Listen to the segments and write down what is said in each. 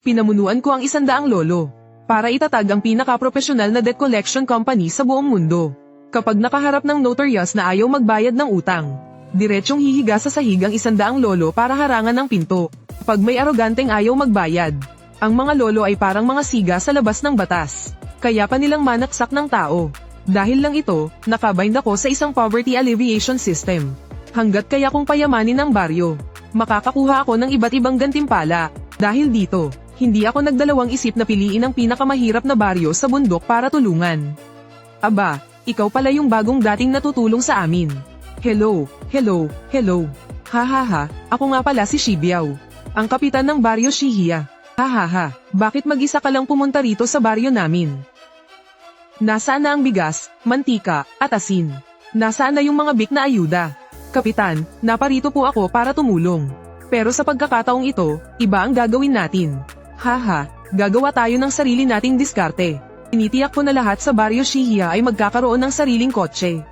Pinamunuan ko ang 100 lolo para itatag ang pinaka-professional na debt collection company sa buong mundo. Kapag nakaharap ng notaryas na ayaw magbayad ng utang, diretsyong hihiga sa sahig ang 100 lolo para harangan ng pinto. Pag may aroganteng ayaw magbayad, ang mga lolo ay parang mga siga sa labas ng batas. Kaya pa nilang manaksak ng tao. Dahil lang ito, nakabind ako sa isang poverty alleviation system. Hanggat kaya kong payamanin ang baryo, makakakuha ako ng iba't ibang gantimpala. Dahil dito, hindi ako nagdalawang isip na piliin ang pinakamahirap na baryo sa bundok para tulungan. Aba, ikaw pala yung bagong dating natutulong sa amin. Hello, hello, hello. Hahaha, ako nga pala si Shibiao, ang kapitan ng baryo Shihia. Hahaha, bakit mag-isa ka lang pumunta rito sa baryo namin? Nasaan na ang bigas, mantika, at asin? Nasaan na yung mga bik na ayuda? Kapitan, naparito po ako para tumulong. Pero sa pagkakataong ito, iba ang gagawin natin. Haha, gagawa tayo ng sarili nating diskarte. Tinitiyak ko na lahat sa baryo Shihia ay magkakaroon ng sariling kotse.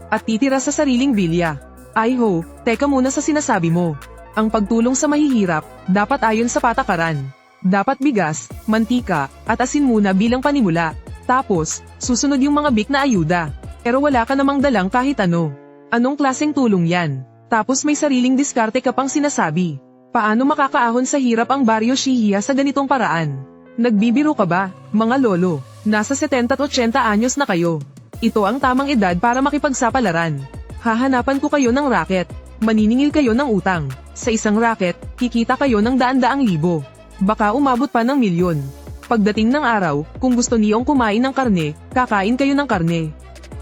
At titira sa sariling bilya. Ay ho, teka muna sa sinasabi mo. Ang pagtulong sa mahihirap, dapat ayon sa patakaran. Dapat bigas, mantika, at asin muna bilang panimula. Tapos, susunod yung mga bik na ayuda. Pero wala ka namang dalang kahit ano. Anong klaseng tulong yan? Tapos may sariling diskarte ka pang sinasabi. Paano makakaahon sa hirap ang baryo Shihia sa ganitong paraan? Nagbibiro ka ba, mga lolo? Nasa 70 at 80 anyos na kayo. Ito ang tamang edad para makipagsapalaran. Hahanapan ko kayo ng racket. Maniningil kayo ng utang. Sa isang racket, kikita kayo ng daan-daang libo. Baka umabot pa ng milyon. Pagdating ng araw, kung gusto niyong kumain ng karne, kakain kayo ng karne.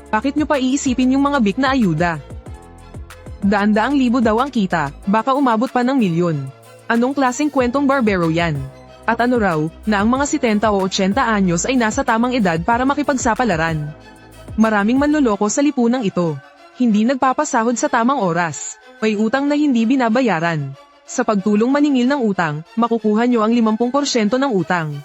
Bakit nyo pa iisipin yung mga bik na ayuda? Daan-daang libo daw ang kita, baka umabot pa ng milyon. Anong klaseng kwentong barbero yan? At ano raw, na ang mga 70 o 80 anyos ay nasa tamang edad para makipagsapalaran? Maraming manloloko sa lipunang ito. Hindi nagpapasahod sa tamang oras. May utang na hindi binabayaran. Sa pagtulong maningil ng utang, makukuha nyo ang 50% ng utang.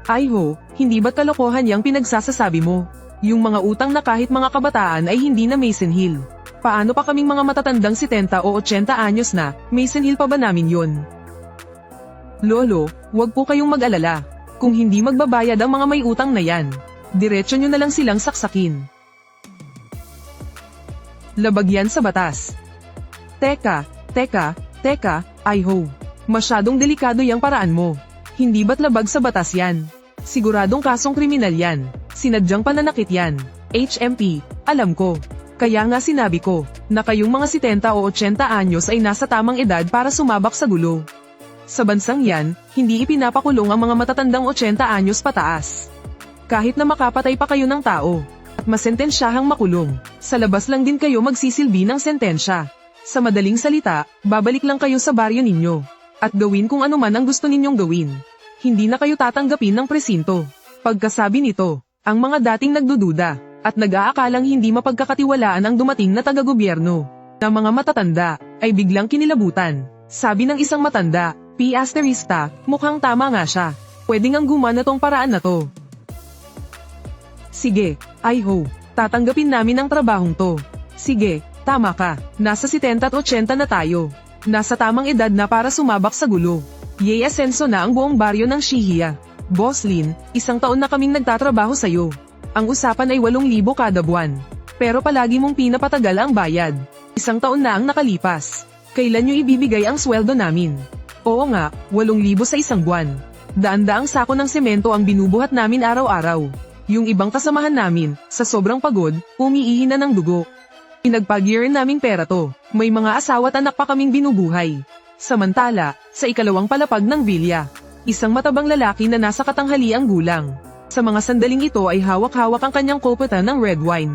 Ay ho, hindi ba't kalokohan yang pinagsasasabi mo? Yung mga utang na kahit mga kabataan ay hindi na Mason Hill. Paano pa kaming mga matatandang 70 o 80 anyos na, Mason Hill pa ba namin yon? Lolo, wag po kayong mag-alala. Kung hindi magbabayad ang mga may utang na yan, diretso nyo na lang silang saksakin. Labag yan sa batas. Teka, ay ho. Masyadong delikado yang paraan mo. Hindi ba't labag sa batas yan? Siguradong kasong kriminal yan. Sinadyang pananakit yan. HMP, alam ko. Kaya nga sinabi ko, na kayong mga 70 o 80 anyos ay nasa tamang edad para sumabak sa gulo. Sa bansang yan, hindi ipinapakulong ang mga matatandang 80 anyos pataas. Kahit na makapatay pa kayo ng tao, at masentensyahang makulong, sa labas lang din kayo magsisilbi ng sentensya. Sa madaling salita, babalik lang kayo sa baryo ninyo, at gawin kung ano man ang gusto ninyong gawin. Hindi na kayo tatanggapin ng presinto. Pagkasabi nito, ang mga dating nagdududa, at nag-aakalang hindi mapagkakatiwalaan ang dumating na taga-gobyerno, na mga matatanda, ay biglang kinilabutan. Sabi ng isang matanda, P***, mukhang tama nga siya. Pwede ngang gumana tong paraan na to. Sige, ay ho, tatanggapin namin ang trabahong to. Sige, tama ka, nasa 70 at 80 na tayo. Nasa tamang edad na para sumabak sa gulo. Yay asenso na ang buong baryo ng Shihia. Boss Lin, 1 taon na kaming nagtatrabaho sa'yo. Ang usapan ay 8,000 kada buwan. Pero palagi mong pinapatagal ang bayad. 1 taon na ang nakalipas. Kailan nyo ibibigay ang sweldo namin? Oo nga, 8,000 sa 1 buwan. Daan-daang sako ng semento ang binubuhat namin araw-araw. Yung ibang kasamahan namin, sa sobrang pagod, umiihi na ng dugo. Pinagpag-year naming pera to, may mga asawa at anak pa kaming binubuhay. Samantala, sa ikalawang palapag ng bilya, isang matabang lalaki na nasa katanghaliang gulang. Sa mga sandaling ito ay hawak-hawak ang kanyang kopeta ng red wine.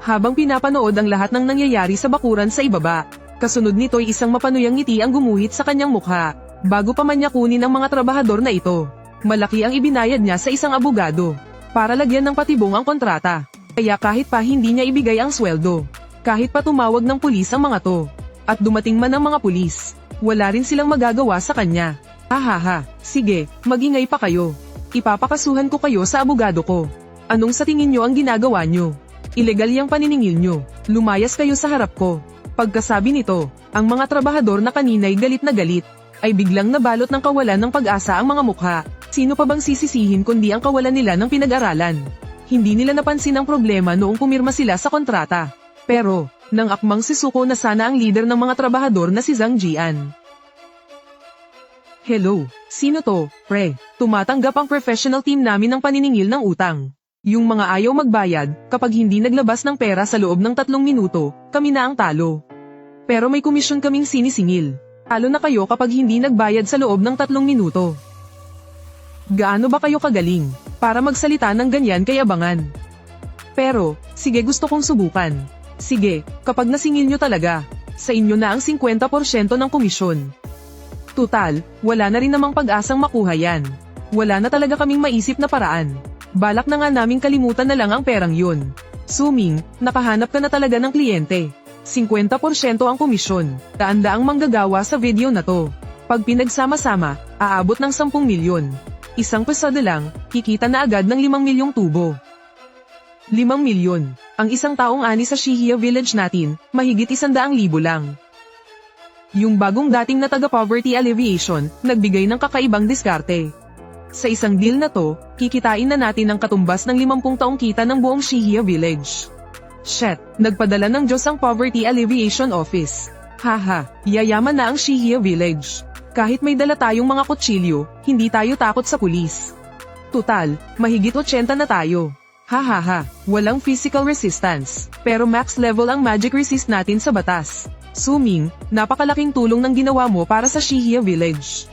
Habang pinapanood ang lahat ng nangyayari sa bakuran sa ibaba, kasunod nito'y isang mapanuyang ngiti ang gumuhit sa kanyang mukha. Bago pa man niya kunin ang mga trabahador na ito, malaki ang ibinayad niya sa isang abogado, para lagyan ng patibong ang kontrata. Kaya kahit pa hindi niya ibigay ang sweldo, kahit pa tumawag ng pulis ang mga to, at dumating man ang mga pulis, wala rin silang magagawa sa kanya. Hahaha, sige, magingay pa kayo. Ipapakasuhan ko kayo sa abogado ko. Anong sa tingin nyo ang ginagawa nyo? Ilegal yung paniningil nyo. Lumayas kayo sa harap ko. Pagkasabi nito, ang mga trabahador na kanina'y galit na galit. ay biglang nabalot ng kawalan ng pag-asa ang mga mukha. Sino pa bang sisisihin kundi ang kawalan nila ng pinag-aralan? Hindi nila napansin ang problema noong pumirma sila sa kontrata. Pero, nang akmang si Suko na sana ang leader ng mga trabahador na si Zhang Jian. Hello, sino to, pre? Tumatanggap ang professional team namin ng paniningil ng utang. Yung mga ayaw magbayad, kapag hindi naglabas ng pera sa loob ng 3 minuto, kami na ang talo. Pero may komisyon kaming sinisingil. Talo na kayo kapag hindi nagbayad sa loob ng 3 minuto. Gaano ba kayo kagaling, para magsalita ng ganyan kay Abangan? Pero, sige gusto kong subukan. Sige, kapag nasingil nyo talaga, sa inyo na ang 50% ng komisyon. Tutal, wala na rin namang pag-asang makuha yan. Wala na talaga kaming maisip na paraan. Balak na nga naming kalimutan na lang ang perang yun. Suming, nakahanap ka na talaga ng kliyente. 50% ang komisyon, daang manggagawa sa video na to. Pag pinagsama-sama, aabot ng 10 milyon. Isang pesado lang, kikita na agad ng 5 milyong tubo. 5 milyon. Ang isang taong ani sa Shihia Village natin, mahigit 100,000 lang. Yung bagong dating na taga-poverty alleviation, nagbigay ng kakaibang diskarte. Sa isang deal na to, kikitain na natin ang katumbas ng 50 taong kita ng buong Shihia Village. Shit, nagpadala ng Diyos ang Poverty Alleviation Office. Haha, yayaman na ang Shihia Village. Kahit may dala tayong mga kutsilyo, hindi tayo takot sa pulis. Tutal, mahigit 80 na tayo. Hahaha, walang physical resistance, pero max level ang magic resist natin sa batas. Suming, napakalaking tulong ng ginawa mo para sa Shihia Village.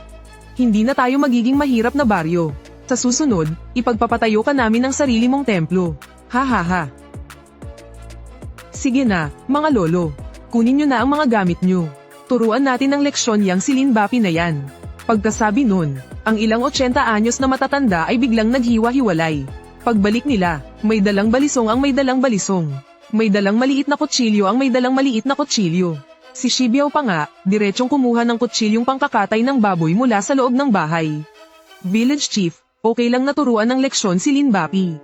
Hindi na tayo magiging mahirap na baryo. Sa susunod, ipagpapatayo ka namin ng sarili mong templo. Hahaha. Sige na, mga lolo. Kunin nyo na ang mga gamit nyo. Turuan natin ng leksyon yang si Lin Bapi na yan. Pagkasabi nun, ang ilang 80 anyos na matatanda ay biglang naghiwa-hiwalay. Pagbalik nila, may dalang balisong ang may dalang balisong. May dalang maliit na kutsilyo ang may dalang maliit na kutsilyo. Si Shibiao pa nga, diretsong kumuha ng kutsilyong pangkakatay ng baboy mula sa loob ng bahay. Village Chief, okay lang naturuan ng leksyon si Lin Bapi.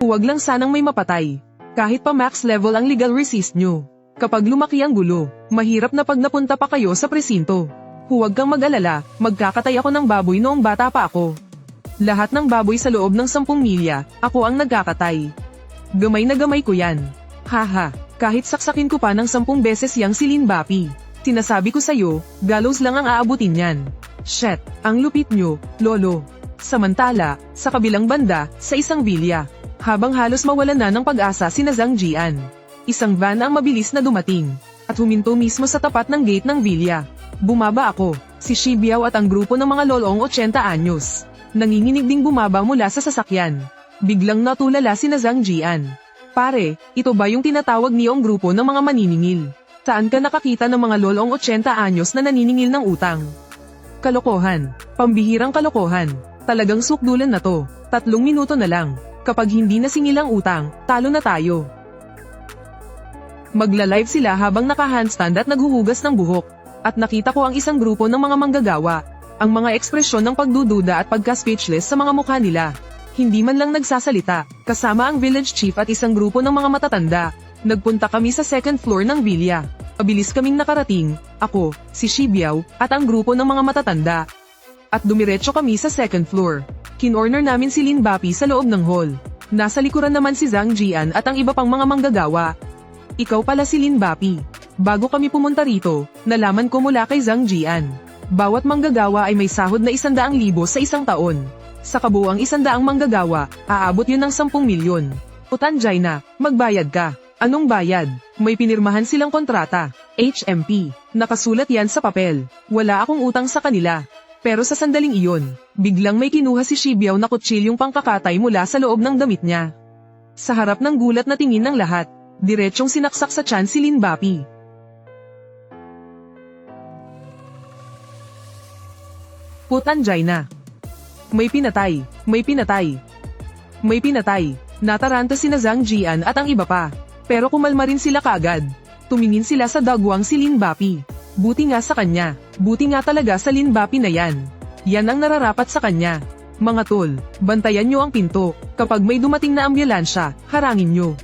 Huwag lang sanang may mapatay. Kahit pa max level ang legal resist nyo. Kapag lumaki ang gulo, mahirap na pag napunta pa kayo sa presinto. Huwag kang mag-alala, magkakatay ako ng baboy noong bata pa ako. Lahat ng baboy sa loob ng 10 milya, ako ang nagkakatay. Gamay na gamay ko yan. Haha. Kahit saksakin ko pa ng 10 beses yang si Lin Bapi. Sinasabi ko sa'yo, gallows lang ang aabutin yan. Shit, ang lupit nyo, lolo. Samantala, sa kabilang banda, sa isang vilya, habang halos mawalan na ng pag-asa sina Zhang Jian. Isang van ang mabilis na dumating, at huminto mismo sa tapat ng gate ng vilya. Bumaba ako, si Shibiao at ang grupo ng mga lolong 80 anyos. Nanginginig ding bumaba mula sa sasakyan. Biglang natulala sina Zhang Jian. Pare, ito ba yung tinatawag niyong grupo ng mga maniningil? Saan ka nakakita ng mga lolong 80 anyos na naniningil ng utang? Kalokohan. Pambihirang kalokohan. Talagang sukdulan na to. 3 minuto na lang. Kapag hindi nasingil ang utang, talo na tayo. Magla-live sila habang naka-handstand at naghuhugas ng buhok. At nakita ko ang isang grupo ng mga manggagawa. Ang mga ekspresyon ng pagdududa at pagka-speechless sa mga mukha nila. Hindi man lang nagsasalita, kasama ang village chief at isang grupo ng mga matatanda. Nagpunta kami sa 2nd floor ng vilya. Mabilis kaming nakarating, ako, si Shibiao, at ang grupo ng mga matatanda. At dumiretso kami sa 2nd floor. Kinorner namin si Lin Bapi sa loob ng hall. Nasa likuran naman si Zhang Jian at ang iba pang mga manggagawa. Ikaw pala si Lin Bapi. Bago kami pumunta rito, nalaman ko mula kay Zhang Jian. Bawat manggagawa ay may sahod na 100,000 sa isang taon. Sa kabuuang 100 manggagawa, aabot yun ng 10 milyon. Utanjay na, magbayad ka. Anong bayad? May pinirmahan silang kontrata. HMP. Nakasulat yan sa papel. Wala akong utang sa kanila. Pero sa sandaling iyon, biglang may kinuha si Shibiao na kutsilyong pangkakatay mula sa loob ng damit niya. Sa harap ng gulat na tingin ng lahat, diretsong sinaksak sa tiyan si Lin Bapi. Utanjay na. May pinatay, may pinatay. May pinatay. Nataranta sina Zhang Jian at ang iba pa. Pero kumalma rin sila kaagad. Tumingin sila sa dagwang si Lin Bapi. Buti nga sa kanya. Buti nga talaga sa Lin Bapi na yan. Yan ang nararapat sa kanya. Mga tol, bantayan nyo ang pinto. Kapag may dumating na ambulansya, harangin nyo.